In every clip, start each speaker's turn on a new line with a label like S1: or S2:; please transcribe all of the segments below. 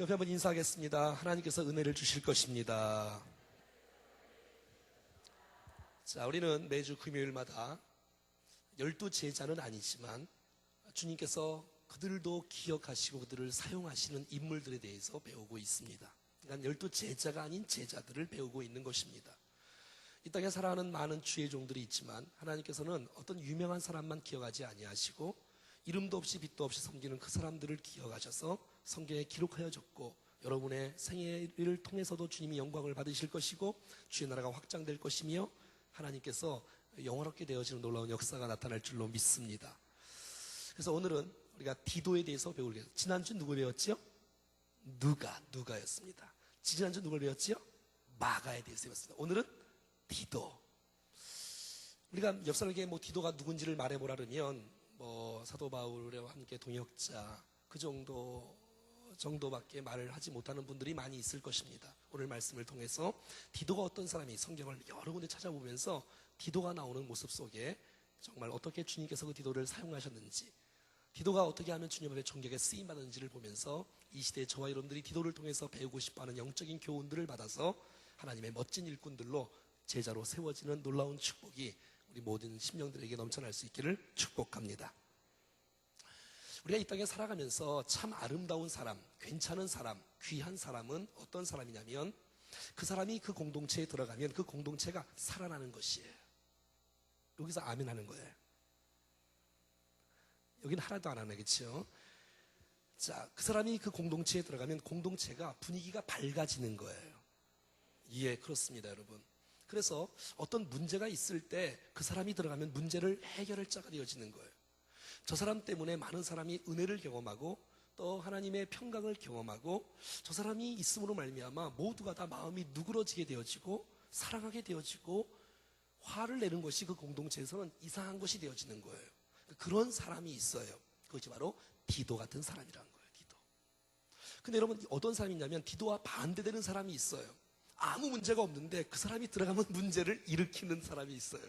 S1: 옆에 한번 인사하겠습니다. 하나님께서 은혜를 주실 것입니다. 자, 우리는 매주 금요일마다 12제자는 아니지만 주님께서 그들도 기억하시고 그들을 사용하시는 인물들에 대해서 배우고 있습니다. 그러니까 12제자가 아닌 제자들을 배우고 있는 것입니다. 이 땅에 살아가는 많은 주의 종들이 있지만 하나님께서는 어떤 유명한 사람만 기억하지 아니하시고 이름도 없이 빛도 없이 섬기는 그 사람들을 기억하셔서 성경에 기록하여졌고 여러분의 생애를 통해서도 주님이 영광을 받으실 것이고 주의 나라가 확장될 것이며 하나님께서 영원롭게 되어지는 놀라운 역사가 나타날 줄로 믿습니다. 그래서 오늘은 우리가 디도에 대해서 배우겠습니다. 지난주 누구 배웠죠? 누가였습니다. 지난주 누굴 배웠죠? 마가에 대해서 배웠습니다. 오늘은 디도. 우리가 옆사람에게 디도가 누군지를 말해보라 그러면 사도 바울과 함께 동역자 그 정도밖에 말을 하지 못하는 분들이 많이 있을 것입니다. 오늘 말씀을 통해서 디도가 어떤 사람이 성경을 여러 군데 찾아보면서 디도가 나오는 모습 속에 정말 어떻게 주님께서 그 디도를 사용하셨는지, 디도가 어떻게 하면 주님 앞에 존경에 쓰임받는지를 보면서 이 시대에 저와 여러분들이 디도를 통해서 배우고 싶어하는 영적인 교훈들을 받아서 하나님의 멋진 일꾼들로 제자로 세워지는 놀라운 축복이 우리 모든 심령들에게 넘쳐날 수 있기를 축복합니다. 우리가 이 땅에 살아가면서 참 아름다운 사람, 괜찮은 사람, 귀한 사람은 어떤 사람이냐면 그 사람이 그 공동체에 들어가면 그 공동체가 살아나는 것이에요. 여기서 아멘 하는 거예요. 여기는 하나도 안 하네, 그렇죠? 자, 그 사람이 그 공동체에 들어가면 공동체가 분위기가 밝아지는 거예요. 예, 그렇습니다, 여러분. 그래서 어떤 문제가 있을 때 그 사람이 들어가면 문제를 해결할 자가 되어지는 거예요. 저 사람 때문에 많은 사람이 은혜를 경험하고 또 하나님의 평강을 경험하고 저 사람이 있음으로 말미암아 모두가 다 마음이 누그러지게 되어지고 사랑하게 되어지고 화를 내는 것이 그 공동체에서는 이상한 것이 되어지는 거예요. 그런 사람이 있어요. 그것이 바로 디도 같은 사람이라는 거예요. 디도. 근데 여러분 어떤 사람이 있냐면 디도와 반대되는 사람이 있어요. 아무 문제가 없는데 그 사람이 들어가면 문제를 일으키는 사람이 있어요.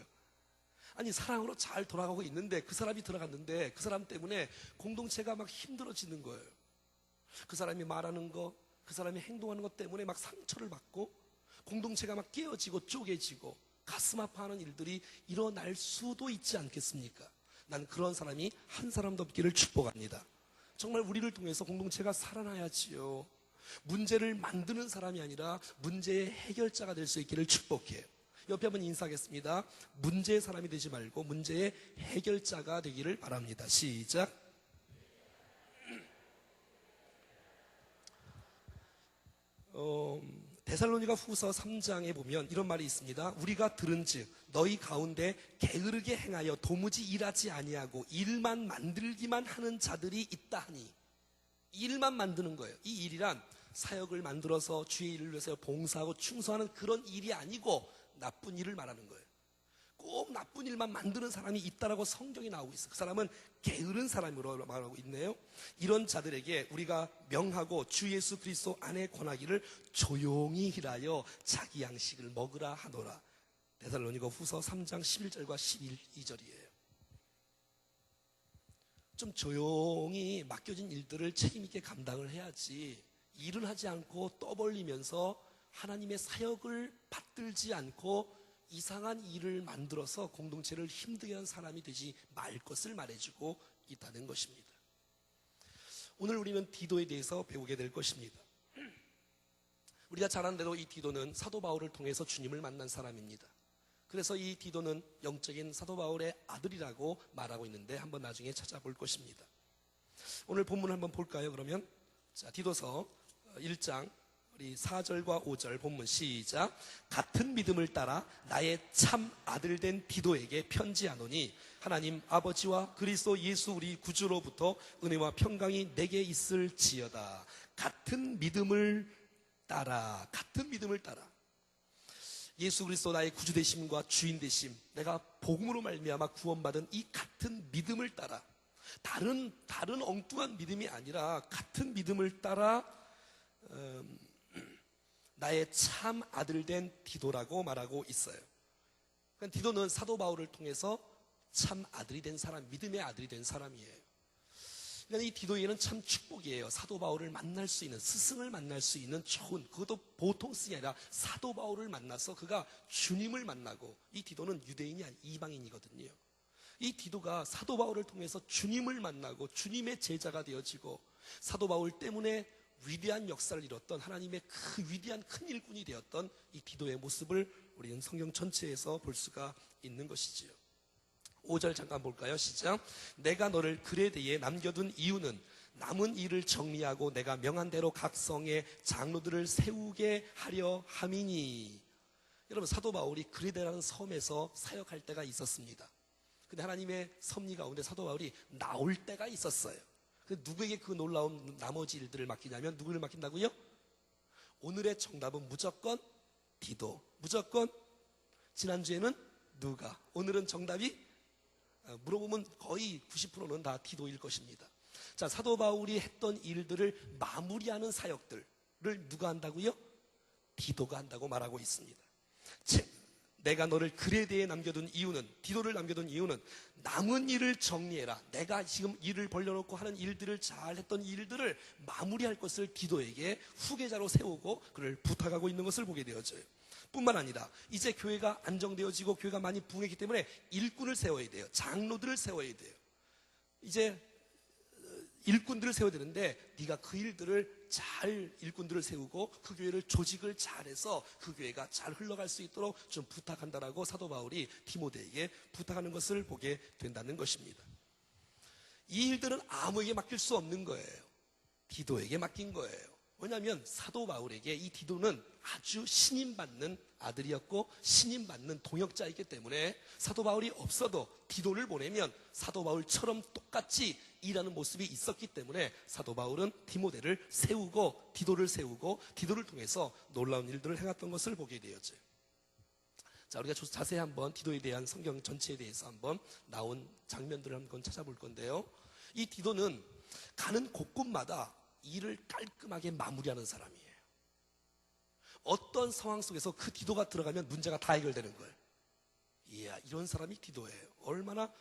S1: 아니 사랑으로 잘 돌아가고 있는데 그 사람이 들어갔는데 그 사람 때문에 공동체가 막 힘들어지는 거예요. 그 사람이 말하는 거, 그 사람이 행동하는 것 때문에 막 상처를 받고 공동체가 막 깨어지고 쪼개지고 가슴 아파하는 일들이 일어날 수도 있지 않겠습니까? 난 그런 사람이 한 사람도 없기를 축복합니다. 정말 우리를 통해서 공동체가 살아나야지요. 문제를 만드는 사람이 아니라 문제의 해결자가 될 수 있기를 축복해요. 옆에 한번 인사하겠습니다. 문제의 사람이 되지 말고 문제의 해결자가 되기를 바랍니다. 시작. 데살로니가 후서 3장에 보면 이런 말이 있습니다. 우리가 들은즉 너희 가운데 게으르게 행하여 도무지 일하지 아니하고 일만 만들기만 하는 자들이 있다 하니, 일만 만드는 거예요. 이 일이란 사역을 만들어서 주의 일을 위해서 봉사하고 충성하는 그런 일이 아니고 나쁜 일을 말하는 거예요. 꼭 나쁜 일만 만드는 사람이 있다라고 성경이 나오고 있어요. 그 사람은 게으른 사람으로 말하고 있네요. 이런 자들에게 우리가 명하고 주 예수 그리스도 안에 권하기를 조용히 일하여 자기 양식을 먹으라 하노라. 데살로니가 후서 3장 11절과 12절이에요. 좀 조용히 맡겨진 일들을 책임있게 감당을 해야지, 일은 하지 않고 떠벌리면서 하나님의 사역을 받들지 않고 이상한 일을 만들어서 공동체를 힘들게 하는 사람이 되지 말 것을 말해주고 있다는 것입니다. 오늘 우리는 디도에 대해서 배우게 될 것입니다. 우리가 잘 아는 대로 이 디도는 사도 바울을 통해서 주님을 만난 사람입니다. 그래서 이 디도는 영적인 사도 바울의 아들이라고 말하고 있는데 한번 나중에 찾아볼 것입니다. 오늘 본문을 한번 볼까요? 그러면 자, 디도서 1장 우리 4절과 5절 본문 시작. 같은 믿음을 따라 나의 참 아들 된 디도에게 편지하노니 하나님 아버지와 그리스도 예수 우리 구주로부터 은혜와 평강이 내게 있을지어다. 같은 믿음을 따라, 같은 믿음을 따라. 예수 그리스도 나의 구주 되심과 주인 되심, 내가 복음으로 말미암아 구원받은 이 같은 믿음을 따라, 다른 엉뚱한 믿음이 아니라 같은 믿음을 따라 나의 참 아들 된 디도라고 말하고 있어요. 그러니까 디도는 사도 바울을 통해서 참 아들이 된 사람, 믿음의 아들이 된 사람이에요. 그러니까 이 디도에는 참 축복이에요. 사도 바울을 만날 수 있는, 스승을 만날 수 있는 좋은, 그것도 보통 스승이 아니라 사도 바울을 만나서 그가 주님을 만나고, 이 디도는 유대인이 아니 이방인이거든요. 이 디도가 사도 바울을 통해서 주님을 만나고 주님의 제자가 되어지고, 사도 바울 때문에 위대한 역사를 이뤘던 하나님의 그 위대한 큰 일꾼이 되었던 이 디도의 모습을 우리는 성경 전체에서 볼 수가 있는 것이지요. 5절 잠깐 볼까요? 시작. 내가 너를 그레데에 남겨둔 이유는 남은 일을 정리하고 내가 명한 대로 각 성의 장로들을 세우게 하려 함이니. 여러분, 사도 바울이 그레데라는 섬에서 사역할 때가 있었습니다. 근데 하나님의 섭리 가운데 사도 바울이 나올 때가 있었어요. 누구에게 그 놀라운 나머지 일들을 맡기냐면, 누구를 맡긴다고요? 오늘의 정답은 무조건 디도. 무조건. 지난주에는 누가. 오늘은 정답이 물어보면 거의 90%는 다 디도일 것입니다. 자, 사도 바울이 했던 일들을 마무리하는 사역들을 누가 한다고요? 디도가 한다고 말하고 있습니다. 내가 너를 그레데에 남겨둔 이유는, 디도를 남겨둔 이유는 남은 일을 정리해라. 내가 지금 일을 벌려놓고 하는 일들을, 잘 했던 일들을 마무리할 것을 디도에게 후계자로 세우고 그를 부탁하고 있는 것을 보게 되어져요. 뿐만 아니라 이제 교회가 안정되어지고 교회가 많이 부흥했기 때문에 일꾼을 세워야 돼요. 장로들을 세워야 돼요. 이제 일꾼들을 세워야 되는데, 네가 그 일들을 잘, 일꾼들을 세우고 그 교회를 조직을 잘해서 그 교회가 잘 흘러갈 수 있도록 좀 부탁한다라고 사도 바울이 디모데에게 부탁하는 것을 보게 된다는 것입니다. 이 일들은 아무에게 맡길 수 없는 거예요. 디도에게 맡긴 거예요. 왜냐하면 사도 바울에게 이 디도는 아주 신임받는 아들이었고 신임받는 동역자이기 때문에 사도 바울이 없어도 디도를 보내면 사도 바울처럼 똑같이 일하는 모습이 있었기 때문에 사도 바울은 디모데를 세우고 디도를 세우고 디도를 통해서 놀라운 일들을 행했던 것을 보게 되었죠. 자, 우리가 자세히 한번 디도에 대한 성경 전체에 대해서 한번 나온 장면들을 한번 찾아볼 건데요. 이 디도는 가는 곳곳마다 일을 깔끔하게 마무리하는 사람이에요. 어떤 상황 속에서 그 디도가 들어가면 문제가 다 해결되는 거예요. 이야, 이런 사람이 디도예요. 얼마나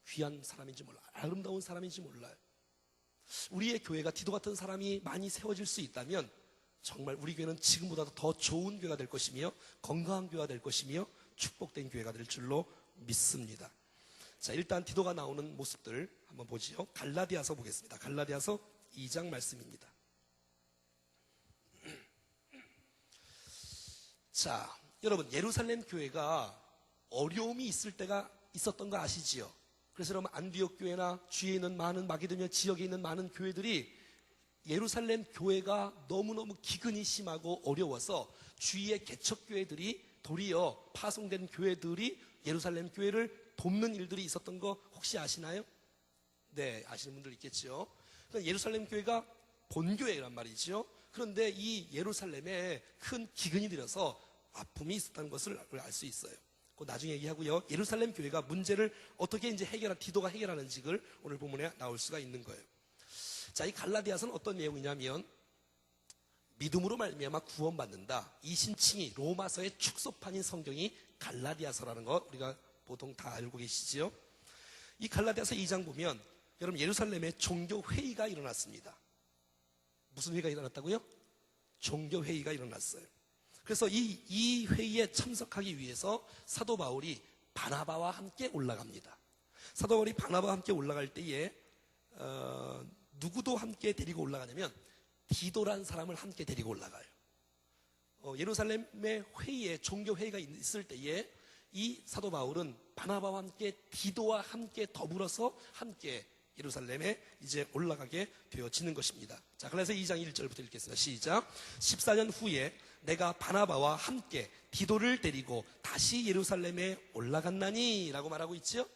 S1: 귀한 사람인지 몰라요. 아름다운 사람인지 몰라요. 우리의 교회가 디도 같은 사람이 많이 세워질 수 있다면 정말 우리 교회는 지금보다도 더 좋은 교회가 될 것이며 건강한 교회가 될 것이며 축복된 교회가 될 줄로 믿습니다. 자, 일단 디도가 나오는 모습들 한번 보지요. 갈라디아서 보겠습니다. 갈라디아서 2장 말씀입니다. 자, 여러분, 예루살렘 교회가 어려움이 있을 때가 있었던 거 아시지요? 그래서 여러분, 안디옥 교회나 주위에 있는 많은 마게도냐 지역에 있는 많은 교회들이 예루살렘 교회가 너무너무 기근이 심하고 어려워서 주위의 개척교회들이, 도리어 파송된 교회들이 예루살렘 교회를 돕는 일들이 있었던 거 혹시 아시나요? 네, 아시는 분들 있겠죠. 그러니까 예루살렘 교회가 본교회란 말이죠. 그런데 이 예루살렘에 큰 기근이 들어서 아픔이 있었다는 것을 알 수 있어요. 그 나중에 얘기하고요. 예루살렘 교회가 문제를 어떻게 이제 디도가 해결하는지를 오늘 본문에 나올 수가 있는 거예요. 자, 이 갈라디아서는 어떤 내용이냐면 믿음으로 말미암아 구원받는다. 이 신칭이 로마서의 축소판인 성경이 갈라디아서라는 거 우리가 보통 다 알고 계시지요. 이 갈라디아서 2장 보면 여러분, 예루살렘에 종교 회의가 일어났습니다. 무슨 회의가 일어났다고요? 종교 회의가 일어났어요. 그래서 이 회의에 참석하기 위해서 사도 바울이 바나바와 함께 올라갑니다. 사도 바울이 바나바와 함께 올라갈 때에 누구도 함께 데리고 올라가냐면 디도라는 사람을 함께 데리고 올라가요. 예루살렘의 회의에, 종교 회의가 있을 때에 이 사도 바울은 바나바와 함께 디도와 함께 더불어서 함께 예루살렘에 이제 올라가게 되어지는 것입니다. 자, 그래서 2장 1절부터 읽겠습니다. 시작. 14년 후에 내가 바나바와 함께 디도를 데리고 다시 예루살렘에 올라갔나니 라고 말하고 있죠.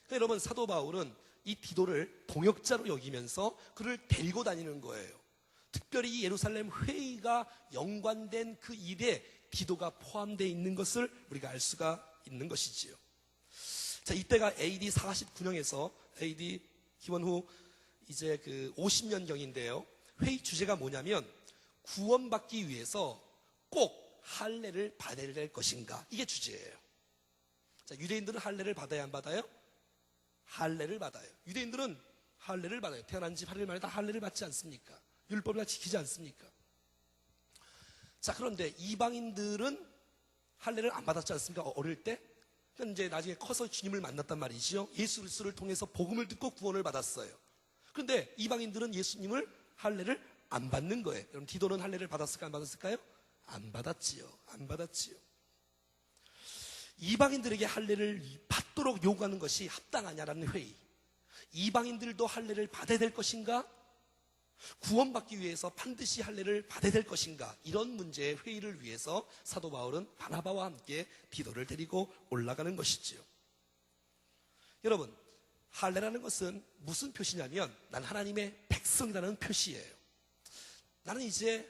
S1: 그러니까 여러분, 사도 바울은 이 디도를 동역자로 여기면서 그를 데리고 다니는 거예요. 특별히 이 예루살렘 회의가 연관된 그 일에 디도가 포함되어 있는 것을 우리가 알 수가 있는 것이지요. 자, 이때가 AD 49년에서 AD 기원 후 이제 그 50년경인데요. 회의 주제가 뭐냐면 구원받기 위해서 꼭 할례를 받아야 될 것인가, 이게 주제예요. 자, 유대인들은 할례를 받아야 안 받아요? 할례를 받아요. 유대인들은 할례를 받아요. 태어난 집 할례를 말해 다 할례를 받지 않습니까? 율법을 다 지키지 않습니까? 자, 그런데 이방인들은 할례를 안 받았지 않습니까? 어릴 때? 이제 나중에 커서 주님을 만났단 말이죠. 예수 그리스도를 통해서 복음을 듣고 구원을 받았어요. 그런데 이방인들은 예수님을 할례를 안 받는 거예요. 여러분, 디도는 할례를 받았을까 안 받았을까요? 안 받았지요. 안 받았지요. 이방인들에게 할례를 받도록 요구하는 것이 합당하냐라는 회의. 이방인들도 할례를 받아야 될 것인가? 구원받기 위해서 반드시 할례를 받아야 될 것인가? 이런 문제의 회의를 위해서 사도 바울은 바나바와 함께 디도를 데리고 올라가는 것이지요. 여러분, 할례라는 것은 무슨 표시냐면 난 하나님의 백성이라는 표시예요. 나는 이제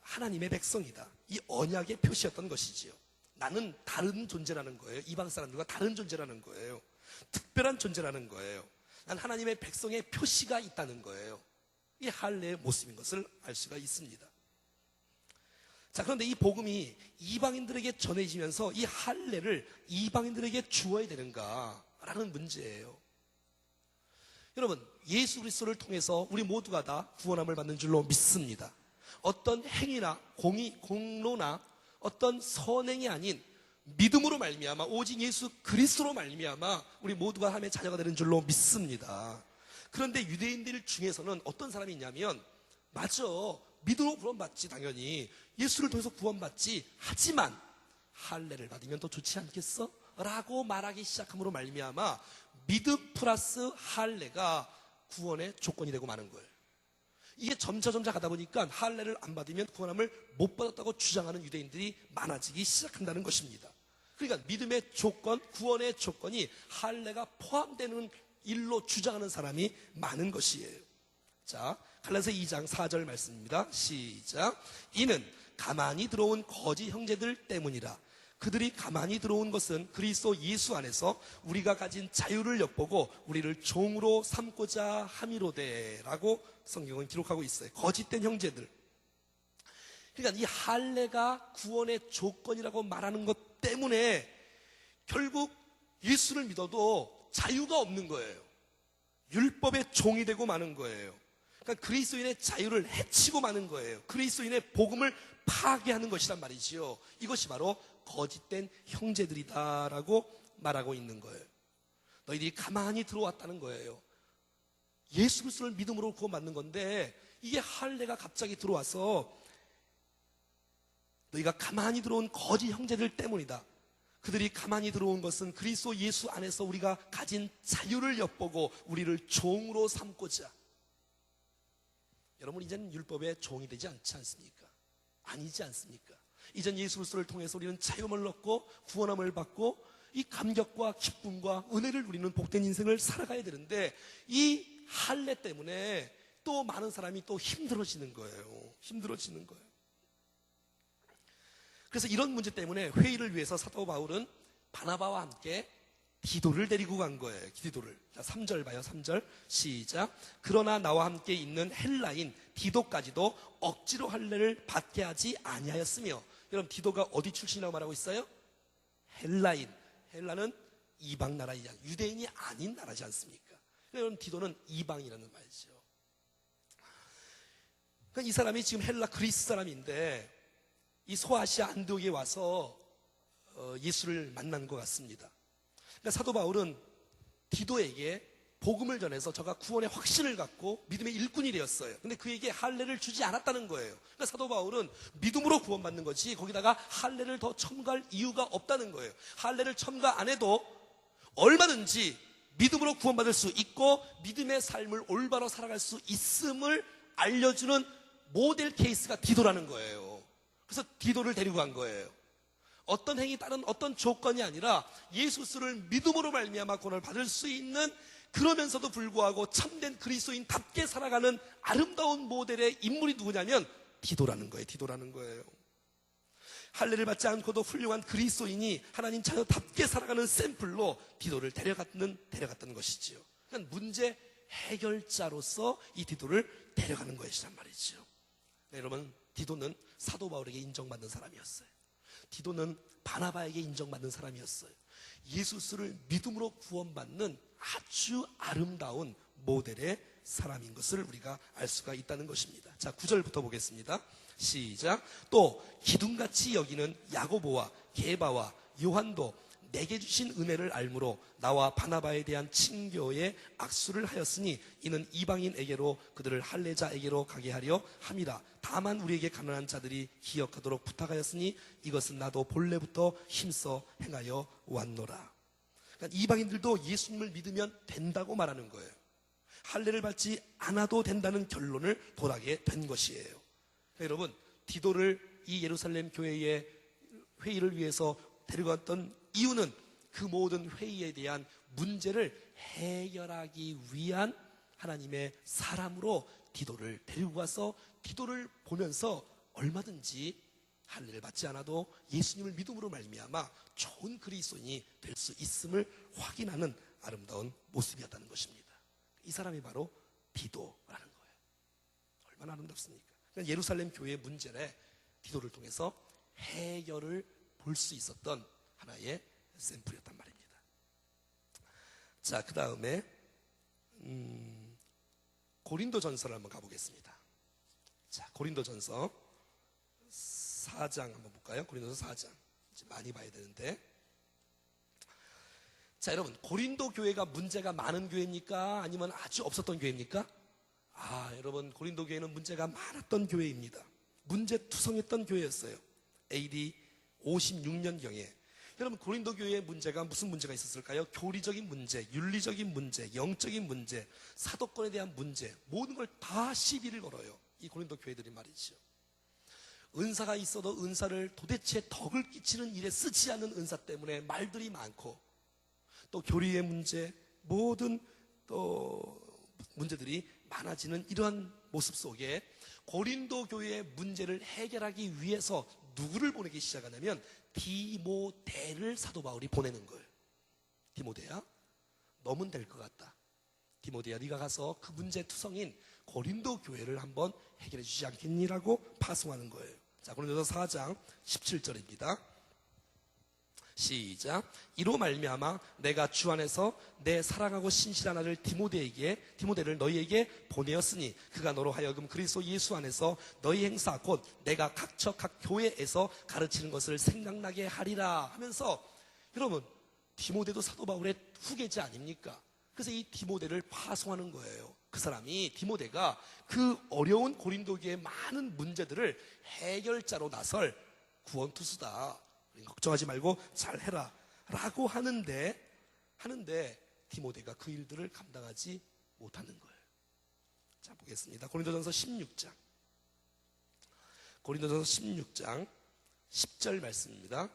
S1: 하나님의 백성이다. 이 언약의 표시였던 것이지요. 나는 다른 존재라는 거예요. 이방 사람들과 다른 존재라는 거예요. 특별한 존재라는 거예요. 난 하나님의 백성의 표시가 있다는 거예요. 이 할례의 모습인 것을 알 수가 있습니다. 자, 그런데 이 복음이 이방인들에게 전해지면서 이 할례를 이방인들에게 주어야 되는가라는 문제예요. 여러분, 예수 그리스도를 통해서 우리 모두가 다 구원함을 받는 줄로 믿습니다. 어떤 행위나 공로나 어떤 선행이 아닌 믿음으로 말미암아 오직 예수 그리스도로 말미암아 우리 모두가 하나님의 자녀가 되는 줄로 믿습니다. 그런데 유대인들 중에서는 어떤 사람이 있냐면 맞아, 믿음으로 구원받지, 당연히 예수를 통해서 구원받지, 하지만 할례를 받으면 더 좋지 않겠어? 라고 말하기 시작함으로 말미암아 믿음 플러스 할례가 구원의 조건이 되고 마는 거예요. 이게 점차 가다 보니까 할례를 안 받으면 구원함을 못 받았다고 주장하는 유대인들이 많아지기 시작한다는 것입니다. 그러니까 믿음의 조건, 구원의 조건이 할례가 포함되는 일로 주장하는 사람이 많은 것이에요. 자, 갈라디아서 2장 4절 말씀입니다. 시작. 이는 가만히 들어온 거짓 형제들 때문이라. 그들이 가만히 들어온 것은 그리스도 예수 안에서 우리가 가진 자유를 엿보고 우리를 종으로 삼고자 함이로되라고 성경은 기록하고 있어요. 거짓된 형제들. 그러니까 이 할례가 구원의 조건이라고 말하는 것 때문에 결국 예수를 믿어도 자유가 없는 거예요. 율법의 종이 되고 마는 거예요. 그러니까 그리스도인의 자유를 해치고 마는 거예요. 그리스도인의 복음을 파괴하는 것이란 말이지요. 이것이 바로 거짓된 형제들이다라고 말하고 있는 거예요. 너희들이 가만히 들어왔다는 거예요. 예수 그리스도를 믿음으로 구원받는 건데 이게 할례가 갑자기 들어와서 너희가 가만히 들어온 거짓 형제들 때문이다. 그들이 가만히 들어온 것은 그리스도 예수 안에서 우리가 가진 자유를 엿보고 우리를 종으로 삼고자. 여러분, 이제는 율법의 종이 되지 않지 않습니까? 아니지 않습니까? 이젠 예수 그리스도를 통해서 우리는 자유함을 얻고 구원함을 받고 이 감격과 기쁨과 은혜를 누리는 복된 인생을 살아가야 되는데 이 할례 때문에 또 많은 사람이 또 힘들어지는 거예요. 힘들어지는 거예요. 그래서 이런 문제 때문에 회의를 위해서 사도 바울은 바나바와 함께 디도를 데리고 간 거예요. 디도를. 자, 3절 봐요. 3절 시작. 그러나 나와 함께 있는 헬라인 디도까지도 억지로 할례를 받게 하지 아니하였으며. 여러분, 디도가 어디 출신이라고 말하고 있어요? 헬라인. 헬라는 이방 나라이지, 유대인이 아닌 나라지 않습니까? 여러분, 디도는 이방이라는 말이죠. 그러니까 이 사람이 지금 헬라 그리스 사람인데 이 소아시아 안디옥에 와서 예수를 만난 것 같습니다. 그러니까 사도 바울은 디도에게 복음을 전해서 저가 구원의 확신을 갖고 믿음의 일꾼이 되었어요. 근데 그에게 할례를 주지 않았다는 거예요. 그러니까 사도 바울은 믿음으로 구원받는 거지 거기다가 할례를 더 첨가할 이유가 없다는 거예요. 할례를 첨가 안 해도 얼마든지 믿음으로 구원받을 수 있고 믿음의 삶을 올바로 살아갈 수 있음을 알려주는 모델 케이스가 디도라는 거예요. 그래서 디도를 데리고 간 거예요. 어떤 행위 다른 어떤 조건이 아니라 예수를 믿음으로 말미암아 구원을 받을 수 있는, 그러면서도 불구하고 참된 그리스도인답게 살아가는 아름다운 모델의 인물이 누구냐면 디도라는 거예요. 디도라는 거예요. 할례를 받지 않고도 훌륭한 그리스도인이 하나님 자녀답게 살아가는 샘플로 디도를 데려갔던 것이지요. 그러니까 문제 해결자로서 이 디도를 데려가는 것이란 말이죠. 네, 여러분, 디도는 사도 바울에게 인정받는 사람이었어요. 디도는 바나바에게 인정받는 사람이었어요. 예수를 믿음으로 구원받는 아주 아름다운 모델의 사람인 것을 우리가 알 수가 있다는 것입니다. 자, 9절부터 보겠습니다. 시작. 또 기둥같이 여기는 야고보와 게바와 요한도 내게 주신 은혜를 알므로 나와 바나바에 대한 친교에 악수를 하였으니 이는 이방인에게로 그들을 할례자에게로 가게 하려 함이라. 다만 우리에게 가난한 자들이 기억하도록 부탁하였으니 이것은 나도 본래부터 힘써 행하여 왔노라. 그러니까 이방인들도 예수님을 믿으면 된다고 말하는 거예요. 할례를 받지 않아도 된다는 결론을 도하게 된 것이에요. 그러니까 여러분, 디도를 이 예루살렘 교회의 회의를 위해서 데려갔던 이유는 그 모든 회의에 대한 문제를 해결하기 위한 하나님의 사람으로 디도를 데리고 가서 디도를 보면서 얼마든지 할례를 받지 않아도 예수님을 믿음으로 말미암아 좋은 그리스도인이 될 수 있음을 확인하는 아름다운 모습이었다는 것입니다. 이 사람이 바로 디도라는 거예요. 얼마나 아름답습니까? 그러니까 예루살렘 교회의 문제를 디도를 통해서 해결을 볼 수 있었던 하나의 샘플이었단 말입니다. 자, 그 다음에 고린도전서를 한번 가보겠습니다. 자, 고린도전서 4장 한번 볼까요? 고린도전서 4장. 이제 많이 봐야 되는데. 자, 여러분, 고린도 교회가 문제가 많은 교회입니까? 아니면 아주 없었던 교회입니까? 여러분, 고린도 교회는 문제가 많았던 교회입니다. 문제투성했던 교회였어요. AD 56년경에. 여러분, 고린도 교회의 문제가 무슨 문제가 있었을까요? 교리적인 문제, 윤리적인 문제, 영적인 문제, 사도권에 대한 문제, 모든 걸 다 시비를 걸어요. 이 고린도 교회들이 말이죠. 은사가 있어도 은사를 도대체 덕을 끼치는 일에 쓰지 않는 은사 때문에 말들이 많고, 또 교리의 문제, 모든 또 문제들이 많아지는 이러한 모습 속에 고린도 교회의 문제를 해결하기 위해서 누구를 보내기 시작하냐면 디모데를 사도 바울이 보내는 거예요. 디모데야, 너면 될 것 같다. 디모데야, 네가 가서 그 문제투성인 고린도 교회를 한번 해결해 주지 않겠니라고 파송하는 거예요. 자, 고린도서 4장 17절입니다. 시작. 이로 말미암아 내가 주 안에서 내 사랑하고 신실한 아들 디모데를 너희에게 보내었으니 그가 너로 하여금 그리스도 예수 안에서 너희 행사 곧 내가 각 교회에서 가르치는 것을 생각나게 하리라 하면서, 여러분, 디모데도 사도 바울의 후계자 아닙니까? 그래서 이 디모데를 파송하는 거예요. 그 사람이, 디모데가 그 어려운 고린도교의 많은 문제들을 해결자로 나설 구원투수다. 걱정하지 말고 잘해라 라고 하는데 디모데가 그 일들을 감당하지 못하는 거예요. 자, 보겠습니다. 고린도전서 16장 10절 말씀입니다.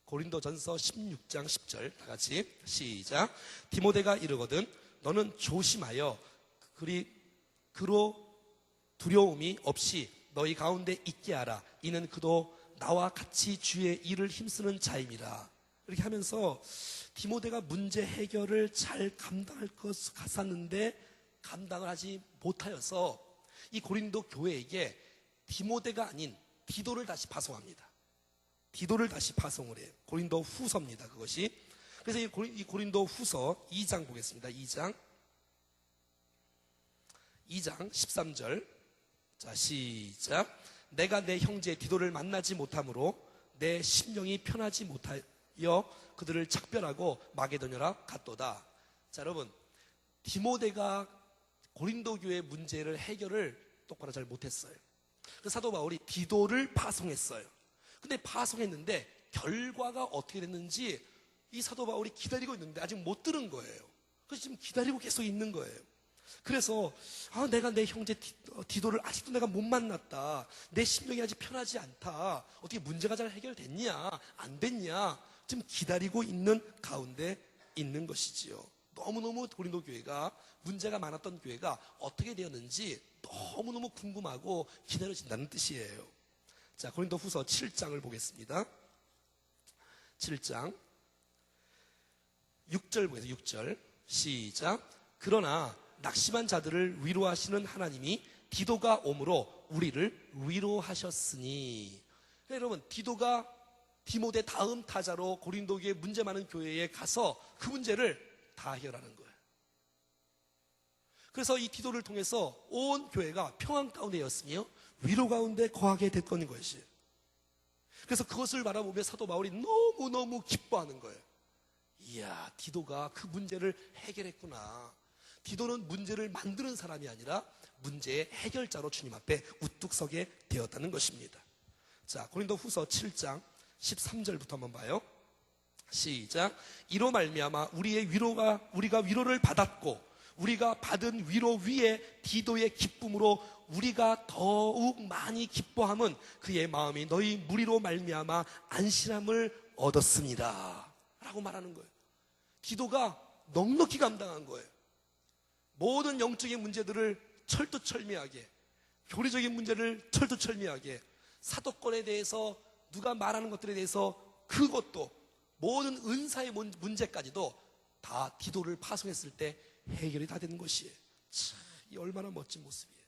S1: 고린도전서 16장 10절 다 같이 시작. 디모데가 이르거든 너는 조심하여 그로 두려움이 없이 너희 가운데 있게 하라. 이는 그도 나와 같이 주의 일을 힘쓰는 자임이라. 이렇게 하면서 디모데가 문제 해결을 잘 감당할 것 같았는데 감당을 하지 못하여서 이 고린도 교회에게 디모데가 아닌 디도를 다시 파송합니다. 디도를 다시 파송을 해요. 고린도 후서입니다, 그것이. 그래서 이 고린도 후서 2장 보겠습니다. 2장 13절. 자, 시작. 내가 내 형제 디도를 만나지 못함으로 내 심령이 편하지 못하여 그들을 작별하고 마게도냐로 갔도다. 자, 여러분, 디모데가 고린도 교회 문제를 해결을 똑바로 잘 못했어요. 그래서 사도 바울이 디도를 파송했어요. 근데 파송했는데 결과가 어떻게 됐는지 이 사도 바울이 기다리고 있는데 아직 못 들은 거예요. 그래서 지금 기다리고 계속 있는 거예요. 그래서 내가 내 형제 디도를 아직도 내가 못 만났다. 내 심령이 아직 편하지 않다. 어떻게 문제가 잘 해결됐냐? 안 됐냐? 지금 기다리고 있는 가운데 있는 것이지요. 너무너무 고린도 교회가, 문제가 많았던 교회가 어떻게 되었는지 너무너무 궁금하고 기다려진다는 뜻이에요. 자, 고린도 후서 7장을 보겠습니다. 7장 6절 보겠습니다. 6절 시작. 그러나 낙심한 자들을 위로하시는 하나님이 디도가 오므로 우리를 위로하셨으니. 그러니까 여러분, 디도가 디모데 다음 타자로 고린도 교회 문제 많은 교회에 가서 그 문제를 다 해결하는 거예요. 그래서 이 디도를 통해서 온 교회가 평안 가운데였으며 위로 가운데 거하게 됐던 것이. 그래서 그것을 바라보며 사도 바울이 너무너무 기뻐하는 거예요. 이야, 디도가 그 문제를 해결했구나. 디도는 문제를 만드는 사람이 아니라 문제의 해결자로 주님 앞에 우뚝 서게 되었다는 것입니다. 자, 고린도 후서 7장 13절부터 한번 봐요. 시작. 이로 말미암아 우리가 위로를 받았고 우리가 받은 위로 위에 디도의 기쁨으로 우리가 더욱 많이 기뻐함은 그의 마음이 너희 무리로 말미암아 안심함을 얻었습니다 라고 말하는 거예요. 디도가 넉넉히 감당한 거예요. 모든 영적인 문제들을 철두철미하게, 교리적인 문제를 철두철미하게, 사도권에 대해서 누가 말하는 것들에 대해서 그것도 모든 은사의 문제까지도 다 디도를 파송했을 때 해결이 다 되는 것이에요. 참, 이 얼마나 멋진 모습이에요.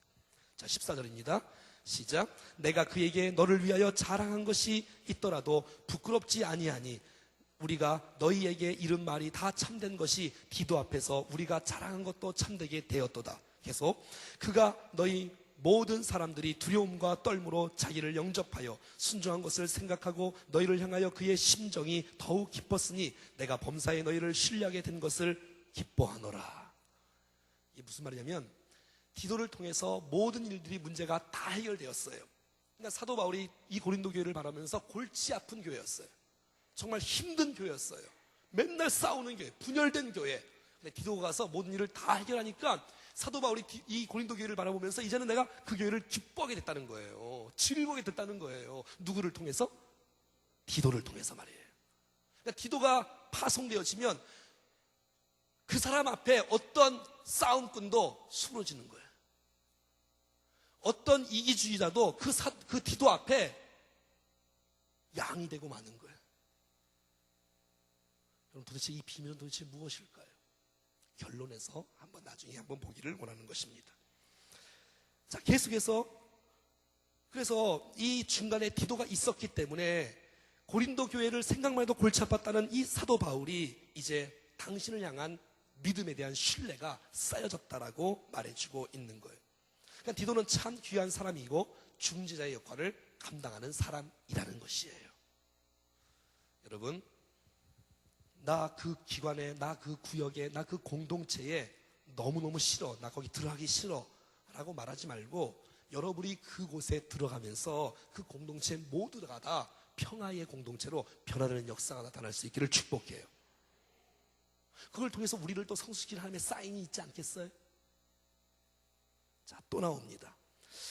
S1: 자, 14절입니다. 시작. 내가 그에게 너를 위하여 자랑한 것이 있더라도 부끄럽지 아니하니 우리가 너희에게 이른 말이 다 참된 것이 디도 앞에서 우리가 자랑한 것도 참되게 되었도다. 계속 그가 너희 모든 사람들이 두려움과 떨므로 자기를 영접하여 순종한 것을 생각하고 너희를 향하여 그의 심정이 더욱 깊었으니 내가 범사에 너희를 신뢰하게 된 것을 기뻐하노라. 이게 무슨 말이냐면 디도를 통해서 모든 일들이 문제가 다 해결되었어요. 그러니까 사도 바울이 이 고린도 교회를 바라보면서 골치 아픈 교회였어요. 정말 힘든 교회였어요. 맨날 싸우는 교회, 분열된 교회. 근데 디도가 가서 모든 일을 다 해결하니까 사도 바울이 이 고린도 교회를 바라보면서 이제는 내가 그 교회를 기뻐하게 됐다는 거예요. 즐거하게 됐다는 거예요. 누구를 통해서? 디도를 통해서 말이에요. 그러니까 디도가 파송되어지면 그 사람 앞에 어떤 싸움꾼도 수그러지는 거예요. 어떤 이기주의자도 그 디도 앞에 양이 되고 마는 거예요. 여러분, 도대체 이 비밀은 도대체 무엇일까요? 결론에서 나중에 한번 보기를 원하는 것입니다. 자, 계속해서 그래서 이 중간에 디도가 있었기 때문에 고린도 교회를 생각만 해도 골치 아팠다는 이 사도 바울이 이제 당신을 향한 믿음에 대한 신뢰가 쌓여졌다라고 말해주고 있는 거예요. 그러니까 디도는 참 귀한 사람이고 중재자의 역할을 감당하는 사람이라는 것이에요. 여러분, 나 그 기관에, 나 그 구역에, 나 그 공동체에 너무너무 싫어, 나 거기 들어가기 싫어 라고 말하지 말고 여러분이 그곳에 들어가면서 그 공동체 모두가 다 평화의 공동체로 변화되는 역사가 나타날 수 있기를 축복해요. 그걸 통해서 우리를 또 성숙시키는 하나님의 사인이 있지 않겠어요? 자, 또 나옵니다.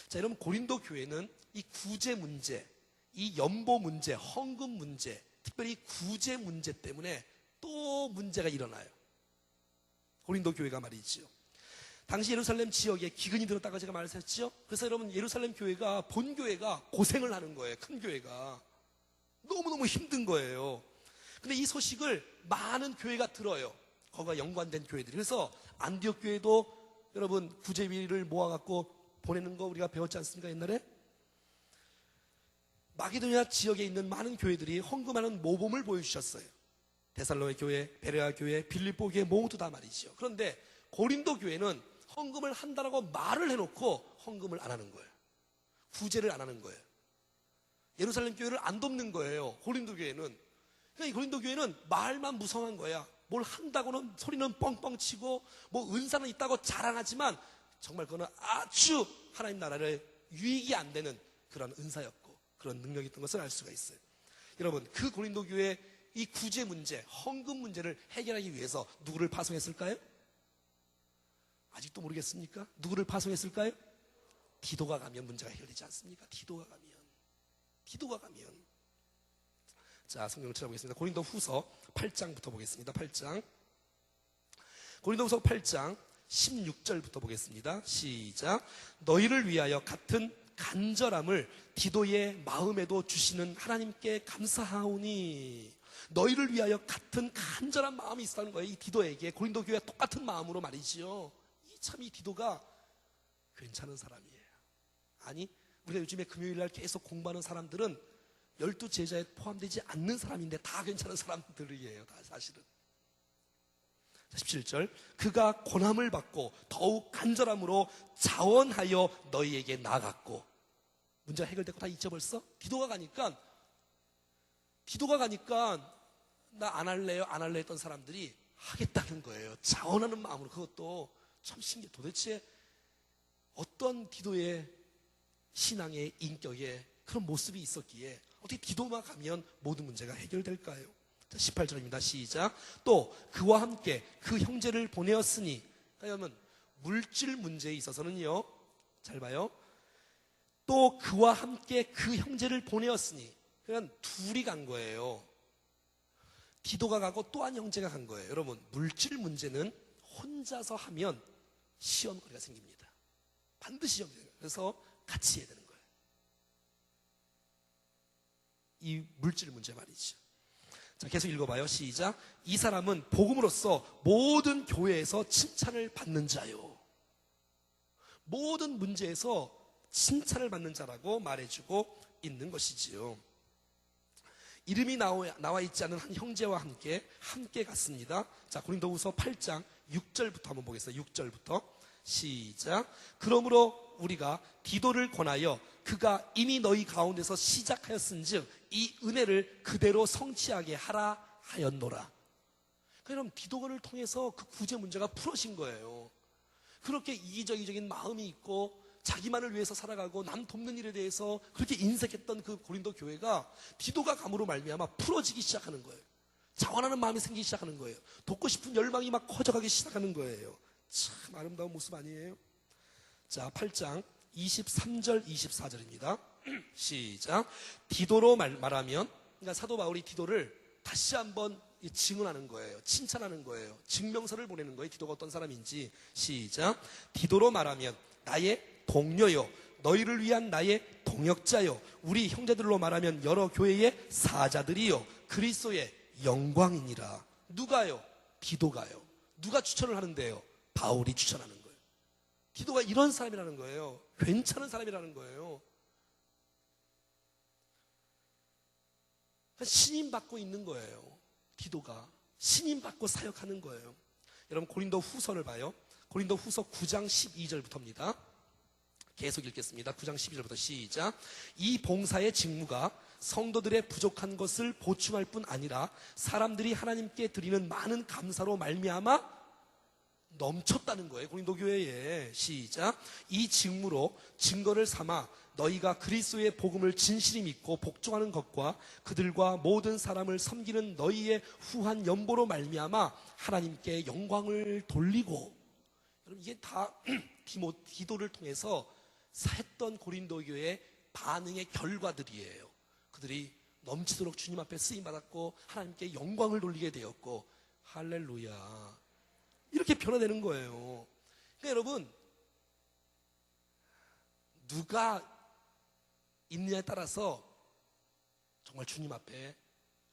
S1: 자, 여러분, 고린도 교회는 이 구제 문제, 이 연보 문제, 헌금 문제, 특별히 구제 문제 때문에 또 문제가 일어나요. 고린도 교회가 말이지요. 당시 예루살렘 지역에 기근이 들었다고 제가 말했었죠. 그래서 여러분, 예루살렘 교회가, 본교회가 고생을 하는 거예요. 큰 교회가 너무너무 힘든 거예요. 근데 이 소식을 많은 교회가 들어요. 거기가 연관된 교회들이. 그래서 안디옥 교회도 여러분 구제비를 모아갖고 보내는 거 우리가 배웠지 않습니까, 옛날에? 마게도냐 지역에 있는 많은 교회들이 헌금하는 모범을 보여주셨어요. 데살로니 교회, 베레아 교회, 빌립보 교회 모두 다 말이죠. 그런데 고린도 교회는 헌금을 한다라고 말을 해놓고 헌금을 안 하는 거예요. 구제를 안 하는 거예요. 예루살렘 교회를 안 돕는 거예요. 고린도 교회는. 그러니까 이 고린도 교회는 말만 무성한 거야. 뭘 한다고는 소리는 뻥뻥 치고 뭐 은사는 있다고 자랑하지만 정말 그거는 아주 하나님 나라를 유익이 안 되는 그런 은사였고 그런 능력이 있던 것을 알 수가 있어요. 여러분, 그 고린도 교회 이 구제 문제, 헌금 문제를 해결하기 위해서 누구를 파송했을까요? 아직도 모르겠습니까? 누구를 파송했을까요? 디도가 가면 문제가 해결되지 않습니까? 디도가 가면. 자, 성경을 찾아보겠습니다. 고린도 후서 8장부터 보겠습니다. 8장. 고린도 후서 8장 16절부터 보겠습니다. 시작. 너희를 위하여 같은 간절함을 디도의 마음에도 주시는 하나님께 감사하오니. 너희를 위하여 같은 간절한 마음이 있었다는 거예요. 이 디도에게. 고린도 교회와 똑같은 마음으로 말이지요. 참 이 디도가 괜찮은 사람이에요. 아니, 우리가 요즘에 금요일날 계속 공부하는 사람들은 12제자에 포함되지 않는 사람인데 다 괜찮은 사람들이에요. 다 사실은. 17절, 그가 고난을 받고 더욱 간절함으로 자원하여 너희에게 나아갔고. 문제가 해결됐고 다 잊죠 벌써? 디도가 가니까 나 안 할래요 안 할래 했던 사람들이 하겠다는 거예요. 자원하는 마음으로. 그것도 참 신기해. 도대체 어떤 디도의 신앙의 인격에 그런 모습이 있었기에 어떻게 디도만 가면 모든 문제가 해결될까요? 자, 18절입니다. 시작. 또 그와 함께 그 형제를 보내었으니, 그러면 물질 문제에 있어서는요, 잘 봐요. 또 그와 함께 그 형제를 보내었으니, 그러니까 둘이 간 거예요. 디도가 가고 또 한 형제가 간 거예요. 여러분, 물질 문제는 혼자서 하면 시험거리가 생깁니다. 반드시 시험거리가. 그래서 같이 해야 되는 거예요. 이 물질 문제 말이죠. 자, 계속 읽어봐요. 시작. 이 사람은 복음으로써 모든 교회에서 칭찬을 받는 자요. 모든 문제에서 칭찬을 받는 자라고 말해주고 있는 것이지요. 이름이 나와 있지 않은 한 형제와 함께 갔습니다. 자, 고린도후서 8장 6절부터 한번 보겠습니다. 6절부터 시작. 그러므로 우리가 디도를 권하여 그가 이미 너희 가운데서 시작하였은즉 이 은혜를 그대로 성취하게 하라 하였노라. 그럼 디도를 통해서 그 구제 문제가 풀어진 거예요. 그렇게 이기적인 마음이 있고 자기만을 위해서 살아가고 남 돕는 일에 대해서 그렇게 인색했던 그 고린도 교회가 디도가 감으로 말미암아 풀어지기 시작하는 거예요. 자원하는 마음이 생기기 시작하는 거예요. 돕고 싶은 열망이 막 커져가기 시작하는 거예요. 참 아름다운 모습 아니에요? 자, 8장 23절 24절입니다. 시작. 디도로 말하면, 그러니까 사도 바울이 디도를 다시 한번 증언하는 거예요. 칭찬하는 거예요. 증명서를 보내는 거예요. 디도가 어떤 사람인지. 시작. 디도로 말하면 나의 동료요, 너희를 위한 나의 동역자요, 우리 형제들로 말하면 여러 교회의 사자들이요, 그리스도의 영광이니라. 누가요? 디도가요. 누가 추천을 하는데요? 바울이 추천하는 거예요. 디도가 이런 사람이라는 거예요. 괜찮은 사람이라는 거예요. 신임 받고 있는 거예요. 디도가 신임 받고 사역하는 거예요. 여러분, 고린도 후서를 봐요. 고린도 후서 9장 12절부터입니다. 계속 읽겠습니다. 9장 12절부터 시작. 이 봉사의 직무가 성도들의 부족한 것을 보충할 뿐 아니라 사람들이 하나님께 드리는 많은 감사로 말미암아 넘쳤다는 거예요. 고린도 교회에. 시작. 이 직무로 증거를 삼아 너희가 그리스도의 복음을 진실히 믿고 복종하는 것과 그들과 모든 사람을 섬기는 너희의 후한 연보로 말미암아 하나님께 영광을 돌리고. 여러분, 이게 다 디도를 통해서 했던 고린도 교회의 반응의 결과들이에요. 그들이 넘치도록 주님 앞에 쓰임받았고 하나님께 영광을 돌리게 되었고, 할렐루야, 이렇게 변화되는 거예요. 그러니까 여러분, 누가 있느냐에 따라서 정말 주님 앞에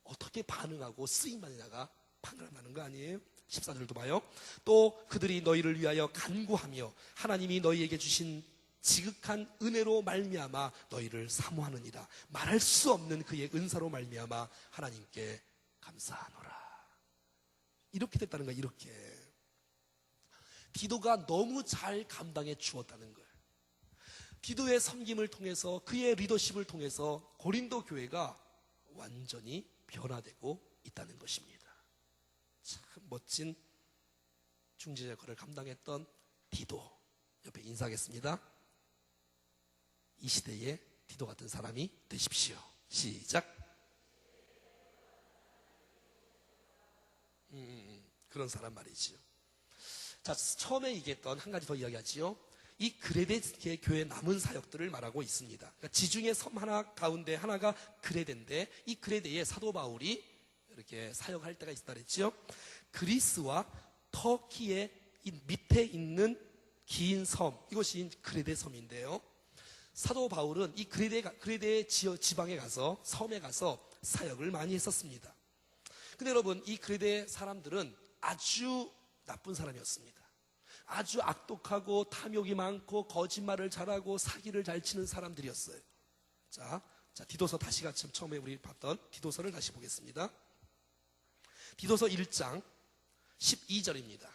S1: 어떻게 반응하고 쓰임받느냐가 판가름나는 거 아니에요? 14절도 봐요. 또 그들이 너희를 위하여 간구하며 하나님이 너희에게 주신 지극한 은혜로 말미암아 너희를 사모하느니라. 말할 수 없는 그의 은사로 말미암아 하나님께 감사하노라. 이렇게 됐다는 거야. 이렇게 디도가 너무 잘 감당해 주었다는 거예요. 디도의 섬김을 통해서, 그의 리더십을 통해서 고린도 교회가 완전히 변화되고 있다는 것입니다. 참 멋진 중재 역할을 감당했던 디도, 옆에 인사하겠습니다. 이 시대에 디도 같은 사람이 되십시오. 시작. 그런 사람 말이지요. 자, 처음에 얘기했던 한 가지 더 이야기하지요. 이 그레데 교회 남은 사역들을 말하고 있습니다. 그러니까 지중해 섬 하나 가운데 하나가 그레데인데, 이 그레데에 사도 바울이 이렇게 사역할 때가 있다 그랬죠. 그리스와 터키의 이 밑에 있는 긴 섬, 이것이 그레데 섬인데요. 사도 바울은 이 그레데 지방에 가서, 섬에 가서 사역을 많이 했었습니다. 근데 여러분, 이 그레데 사람들은 아주 나쁜 사람이었습니다. 아주 악독하고 탐욕이 많고 거짓말을 잘하고 사기를 잘 치는 사람들이었어요. 자, 디도서 다시 같이 처음에 우리 봤던 디도서를 다시 보겠습니다. 디도서 1장 12절입니다.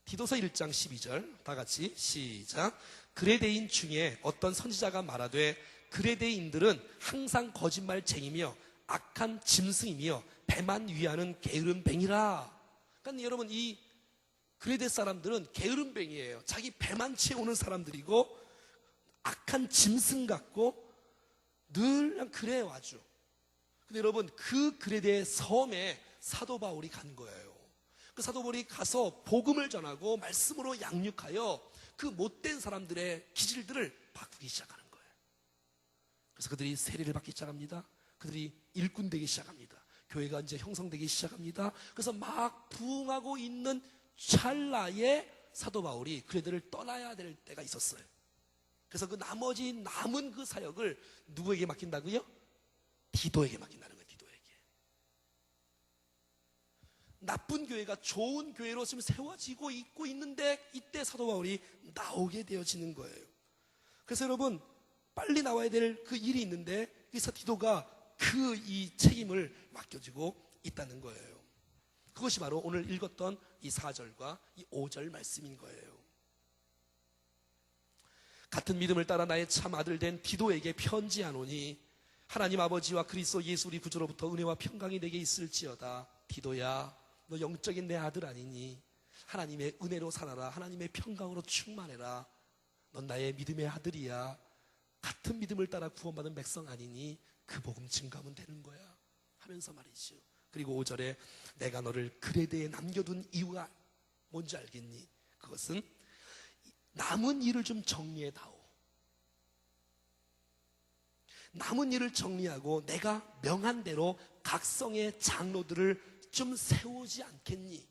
S1: 디도서 1장 12절 다 같이 시작. 그레데인 중에 어떤 선지자가 말하되 그레데인들은 항상 거짓말쟁이며 악한 짐승이며 배만 위하는 게으름뱅이라. 그러니까 여러분, 이 그레데 사람들은 게으름뱅이에요. 자기 배만 채우는 사람들이고 악한 짐승 같고 늘 그냥 그래요 아주. 근데 여러분, 그 그레데 섬에 사도 바울이 간 거예요. 그 사도 바울이 가서 복음을 전하고 말씀으로 양육하여 그 못된 사람들의 기질들을 바꾸기 시작하는 거예요. 그래서 그들이 세례를 받기 시작합니다. 그들이 일꾼 되기 시작합니다. 교회가 이제 형성되기 시작합니다. 그래서 막 부흥하고 있는 찰나에 사도 바울이 그들을 떠나야 될 때가 있었어요. 그래서 그 나머지 남은 그 사역을 누구에게 맡긴다고요? 디도에게 맡긴다는 거예요. 디도에게. 나쁜 교회가 좋은 교회로 지금 세워지고 있고 있는데 이때 사도 바울이 나오게 되어지는 거예요. 그래서 여러분, 빨리 나와야 될 그 일이 있는데 그래서 디도가 그 이 책임을 맡겨지고 있다는 거예요. 그것이 바로 오늘 읽었던 이 4절과 이 5절 말씀인 거예요. 같은 믿음을 따라 나의 참 아들 된 디도에게 편지하노니 하나님 아버지와 그리스도 예수 우리 구주로부터 은혜와 평강이 내게 있을지어다. 디도야, 너 영적인 내 아들 아니니? 하나님의 은혜로 살아라. 하나님의 평강으로 충만해라. 넌 나의 믿음의 아들이야. 같은 믿음을 따라 구원받은 백성 아니니? 그 복음 증가하면 되는 거야 하면서 말이죠. 그리고 5절에 내가 너를 그레데에 남겨둔 이유가 뭔지 알겠니? 그것은 남은 일을 좀 정리해다오. 남은 일을 정리하고 내가 명한 대로 각성의 장로들을 좀 세우지 않겠니?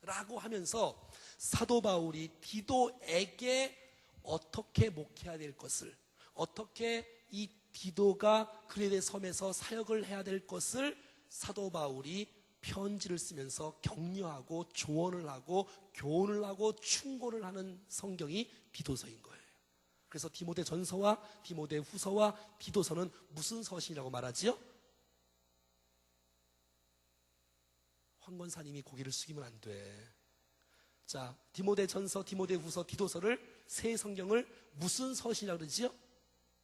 S1: 라고 하면서 사도 바울이 디도에게 어떻게 목회해야 될 것을, 어떻게 이 디도가 그레데 섬에서 사역을 해야 될 것을 사도 바울이 편지를 쓰면서 격려하고 조언을 하고 교훈을 하고 충고를 하는 성경이 디도서인 거예요. 그래서 디모데 전서와 디모데 후서와 디도서는 무슨 서신이라고 말하지요? 황 권사님이 고개를 숙이면 안 돼. 자, 디모데 전서, 디모데 후서, 디도서를 새 성경을 무슨 서신이라고 그러지요?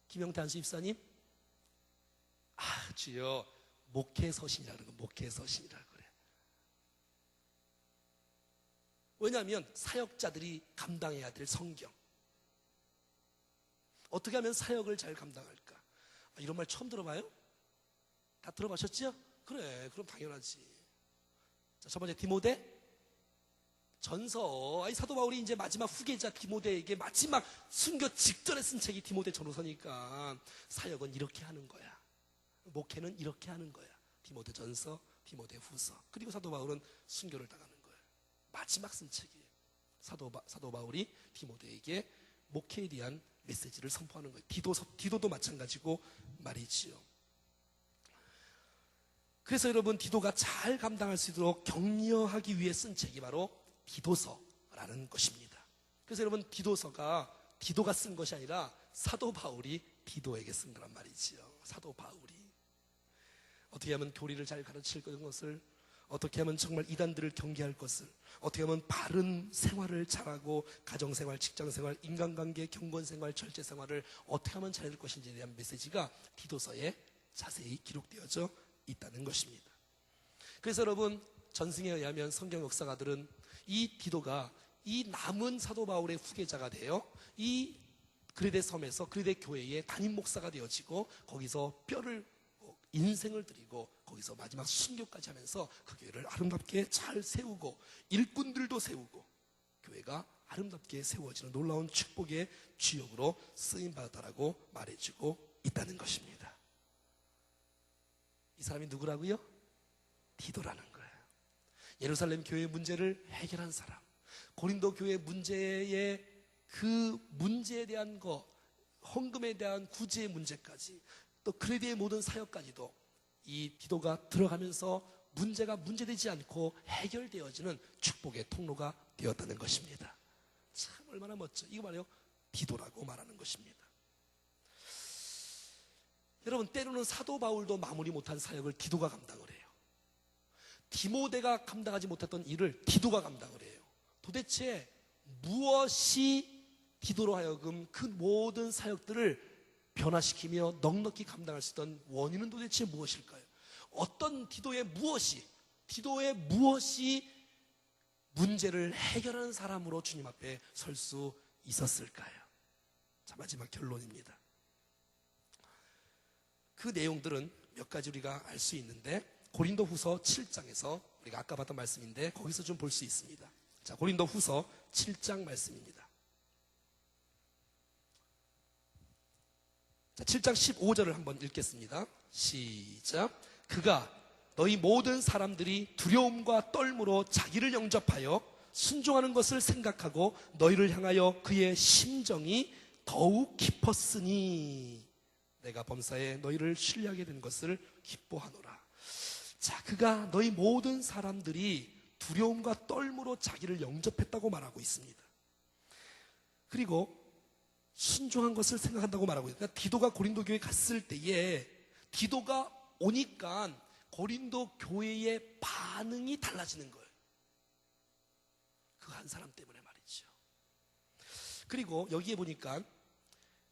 S1: 김영태 한수 입사님? 아, 주여, 목회서신이라고 그래요. 목회서신이라고 그래요. 왜냐하면 사역자들이 감당해야 될 성경. 어떻게 하면 사역을 잘 감당할까? 아, 이런 말 처음 들어봐요? 다 들어보셨죠? 그래, 그럼 당연하지. 자, 첫 번째 디모데 전서. 사도 바울이 이제 마지막 후계자 디모데에게 마지막 순교 직전에 쓴 책이 디모데 전서니까 사역은 이렇게 하는 거야. 목회는 이렇게 하는 거야. 디모데 전서, 디모데 후서. 그리고 사도 바울은 순교를 당하는 거예요. 마지막 쓴 책이에요. 사도 바울이 디모데에게 목회에 대한 메시지를 선포하는 거예요. 디도도 마찬가지고 말이지요. 그래서 여러분, 디도가 잘 감당할 수 있도록 격려하기 위해 쓴 책이 바로 디도서라는 것입니다. 그래서 여러분, 디도가 쓴 것이 아니라 사도 바울이 디도에게 쓴 거란 말이지요. 사도 바울이 어떻게 하면 교리를 잘 가르칠 것을, 어떻게 하면 정말 이단들을 경계할 것을, 어떻게 하면 바른 생활을 잘하고 가정생활, 직장생활, 인간관계, 경건생활, 절제생활을 어떻게 하면 잘할 것인지에 대한 메시지가 디도서에 자세히 기록되어져 있다는 것입니다. 그래서 여러분, 전승에 의하면 성경 역사가들은 이 디도가 이 남은 사도 바울의 후계자가 되어 이 그레데 섬에서 그레데 교회의 담임 목사가 되어지고 거기서 인생을 드리고 거기서 마지막 순교까지 하면서 그 교회를 아름답게 잘 세우고 일꾼들도 세우고 교회가 아름답게 세워지는 놀라운 축복의 주역으로 쓰임받았다라고 말해주고 있다는 것입니다. 이 사람이 누구라고요? 디도라는 거예요. 예루살렘 교회의 문제를 해결한 사람, 고린도 교회 문제의 그 문제에 대한 헌금에 대한 구제의 문제까지, 또 그레데의 모든 사역까지도 이 디도가 들어가면서 문제가 문제되지 않고 해결되어지는 축복의 통로가 되었다는 것입니다. 참 얼마나 멋져. 이거 말이요, 디도라고 말하는 것입니다. 여러분, 때로는 사도 바울도 마무리 못한 사역을 디도가 감당을 해요. 디모데가 감당하지 못했던 일을 디도가 감당을 해요. 도대체 무엇이 디도로 하여금 그 모든 사역들을 변화시키며 넉넉히 감당할 수 있던 원인은 도대체 무엇일까요? 어떤 디도의 무엇이 문제를 해결하는 사람으로 주님 앞에 설 수 있었을까요? 자, 마지막 결론입니다. 그 내용들은 몇 가지 우리가 알 수 있는데 고린도후서 7장에서 우리가 아까 봤던 말씀인데 거기서 좀 볼 수 있습니다. 자, 고린도후서 7장 말씀입니다. 자, 7장 15절을 한번 읽겠습니다. 시작. 그가 너희 모든 사람들이 두려움과 떨므로 자기를 영접하여 순종하는 것을 생각하고 너희를 향하여 그의 심정이 더욱 깊었으니 내가 범사에 너희를 신뢰하게 된 것을 기뻐하노라. 자, 그가 너희 모든 사람들이 두려움과 떨므로 자기를 영접했다고 말하고 있습니다. 그리고 순종한 것을 생각한다고 말하고 있습니다. 그러니까 디도가 고린도 교회에 갔을 때에 디도가 오니까 고린도 교회의 반응이 달라지는 거예요. 그 한 사람 때문에 말이죠. 그리고 여기에 보니까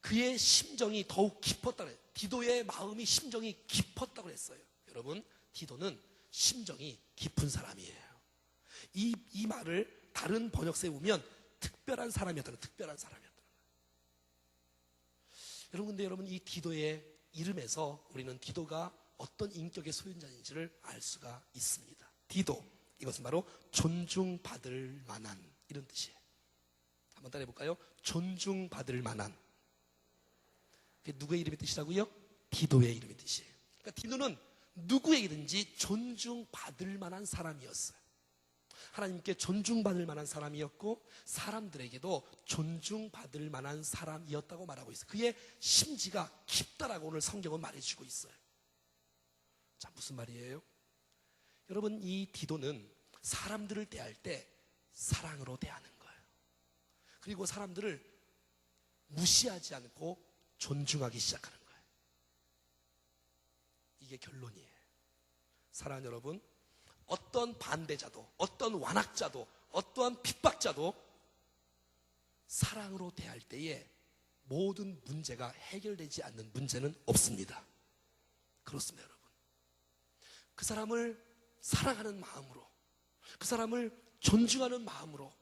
S1: 그의 심정이 더욱 깊었다고 해요. 디도의 마음이 심정이 깊었다고 했어요. 여러분, 디도는 심정이 깊은 사람이에요. 이 말을 다른 번역서에 보면 특별한 사람이었다는, 특별한 사람이었다는 거예요. 여러분, 근데 여러분, 이 디도의 이름에서 우리는 디도가 어떤 인격의 소유자인지를 알 수가 있습니다. 디도, 이것은 바로 존중받을 만한, 이런 뜻이에요. 한번 따라해 볼까요? 존중받을 만한. 그게 누구의 이름의 뜻이라고요? 디도의 이름의 뜻이에요. 그러니까 디도는 누구에게든지 존중받을 만한 사람이었어요. 하나님께 존중받을 만한 사람이었고 사람들에게도 존중받을 만한 사람이었다고 말하고 있어요. 그의 심지가 깊다라고 오늘 성경은 말해주고 있어요. 자, 무슨 말이에요? 여러분, 이 디도는 사람들을 대할 때 사랑으로 대하는 거예요. 그리고 사람들을 무시하지 않고 존중하기 시작하는 거예요. 이게 결론이에요. 사랑하는 여러분, 어떤 반대자도, 어떤 완악자도, 어떠한 핍박자도 사랑으로 대할 때에 모든 문제가 해결되지 않는 문제는 없습니다. 그렇습니다, 여러분. 그 사람을 사랑하는 마음으로, 그 사람을 존중하는 마음으로,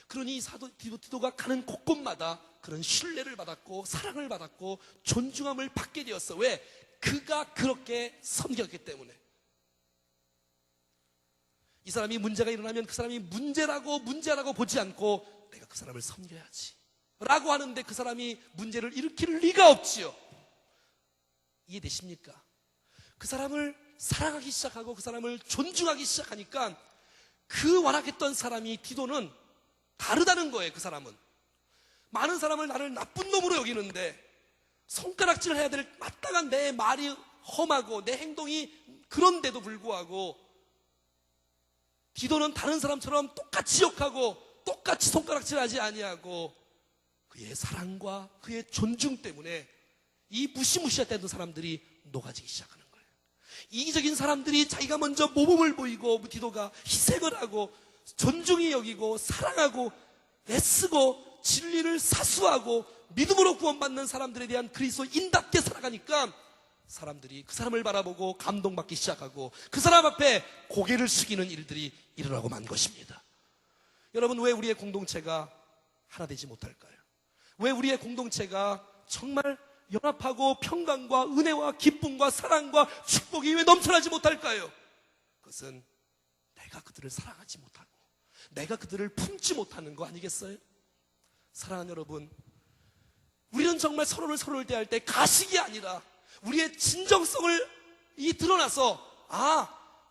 S1: 그러니 사도 디도가 가는 곳곳마다 그런 신뢰를 받았고 사랑을 받았고 존중함을 받게 되었어. 왜? 그가 그렇게 섬겼기 때문에. 이 사람이 문제가 일어나면 그 사람이 문제라고 보지 않고 내가 그 사람을 섬겨야지 라고 하는데 그 사람이 문제를 일으킬 리가 없지요. 이해되십니까? 그 사람을 사랑하기 시작하고 그 사람을 존중하기 시작하니까 그 완악했던 사람이 디도는 다르다는 거예요. 그 사람은 많은 사람을 나를 나쁜 놈으로 여기는데 손가락질을 해야 될 마땅한 내 말이 험하고 내 행동이 그런데도 불구하고 디도는 다른 사람처럼 똑같이 욕하고 똑같이 손가락질하지 아니하고 그의 사랑과 그의 존중 때문에 이 무시무시했던 사람들이 녹아지기 시작하는 거예요. 이기적인 사람들이 자기가 먼저 모범을 보이고 디도가 희생을 하고 존중히 여기고 사랑하고 애쓰고 진리를 사수하고 믿음으로 구원받는 사람들에 대한 그리스도인답게 살아가니까 사람들이 그 사람을 바라보고 감동받기 시작하고 그 사람 앞에 고개를 숙이는 일들이 일어나고 만 것입니다. 여러분, 왜 우리의 공동체가 하나 되지 못할까요? 왜 우리의 공동체가 정말 연합하고 평강과 은혜와 기쁨과 사랑과 축복이 왜 넘쳐나지 못할까요? 그것은 내가 그들을 사랑하지 못하고 내가 그들을 품지 못하는 거 아니겠어요? 사랑하는 여러분, 우리는 정말 서로를 대할 때 가식이 아니라 우리의 진정성을 드러나서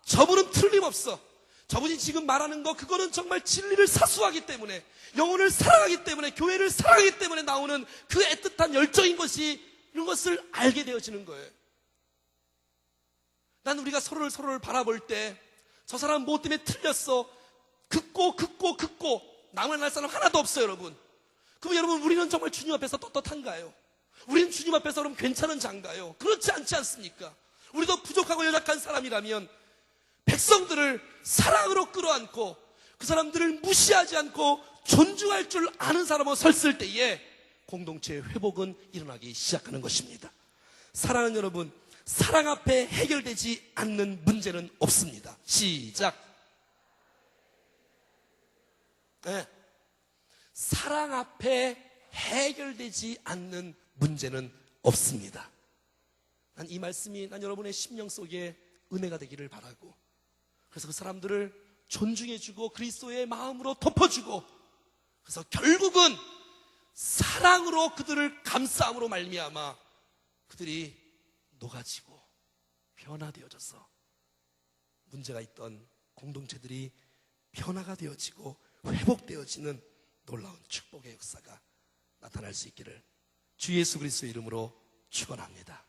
S1: 저분은 틀림없어, 저분이 지금 말하는 거 그거는 정말 진리를 사수하기 때문에 영혼을 사랑하기 때문에 교회를 사랑하기 때문에 나오는 그 애틋한 열정인 것이 이런 것을 알게 되어지는 거예요. 난 우리가 서로를 바라볼 때 저 사람 뭐 때문에 틀렸어 긋고 남을 날 사람 하나도 없어요. 여러분, 그럼 여러분, 우리는 정말 주님 앞에서 떳떳한가요? 우리는 주님 앞에서 그럼 괜찮은 자인가요? 그렇지 않지 않습니까? 우리도 부족하고 연약한 사람이라면 백성들을 사랑으로 끌어안고 그 사람들을 무시하지 않고 존중할 줄 아는 사람으로 섰을 때에 공동체의 회복은 일어나기 시작하는 것입니다. 사랑하는 여러분, 사랑 앞에 해결되지 않는 문제는 없습니다. 시작. 네. 사랑 앞에 해결되지 않는 문제는 없습니다. 난 이 말씀이 난 여러분의 심령 속에 은혜가 되기를 바라고, 그래서 그 사람들을 존중해주고 그리스도의 마음으로 덮어주고, 그래서 결국은 사랑으로 그들을 감싸움으로 말미암아 그들이 녹아지고 변화되어져서 문제가 있던 공동체들이 변화가 되어지고 회복되어지는 놀라운 축복의 역사가 나타날 수 있기를 주 예수 그리스도의 이름으로 축원합니다.